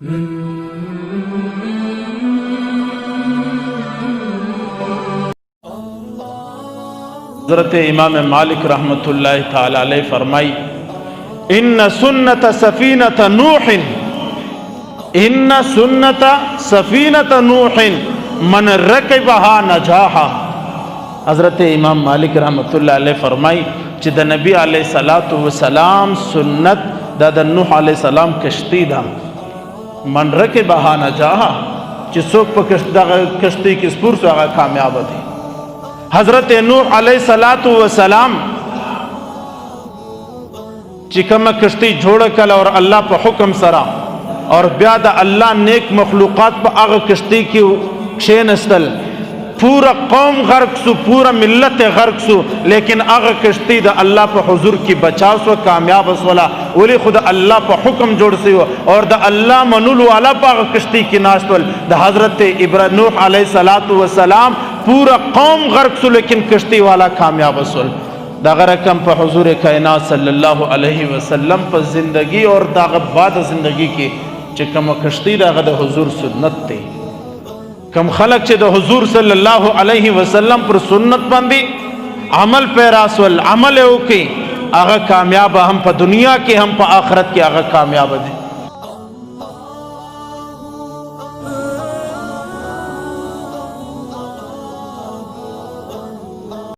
हज़रत इमाम मालिक रहमतुल्लाह ताला अलैह फरमाई, इन्न सुन्नत सफीनत नूहिन, इन्न सुन्नत सफीनत नूहिन मन रकबहा नजाहा। हज़रत इमाम मालिक रहमतुल्लाह अलैह फरमाई कि द नबी अलैहि सलातु व सलाम सुन्नत द नूह अलैहि सलाम कश्ती दा, मन रकबहा नजाहा, कि सोक पर कश्ती की स्पुर से आगा कामयाब थी। हज़रत नूह अलैहि सलातु व सलाम चिकम कश्ती जोड़ कल और अल्लाह पर हुक्म सरा और ब्याद अल्लाह नेक मखलूक़ात पर आग कश्ती की शेनस्तल, पूरा कौम गर्क सु, पूरा मिल्लत गर्क सु, लेकिन आग कश्ती द अल्लाह पर हुजूर की बचाव सो कामयाब असवला वली खुद अल्लाह पर हुक्म जोड़ से हो और द अल्लाह मनुल वाला पर कश्ती की नाशवल द हज़रत इब्राहीम नूह अलैहि सलातु व सलाम पूरा कौम गर्क सु, लेकिन कश्ती वाला कामयाब असवल। दागरकम पर हुजूर कायनात सल्लल्लाहु अलैहि वसल्लम पर जिंदगी और दागबाद जिंदगी की चिकम कश्ती दागद हुजूर सुन्नत थे। कम खलक चे द हुजूर सल्लल्लाहु अलैहि वसल्लम पर सुन्नत बंदी अमल पैरासवल अमल ओके आगा कामयाब, हम पर दुनिया के हम पर आखरत के आगा कामयाब है।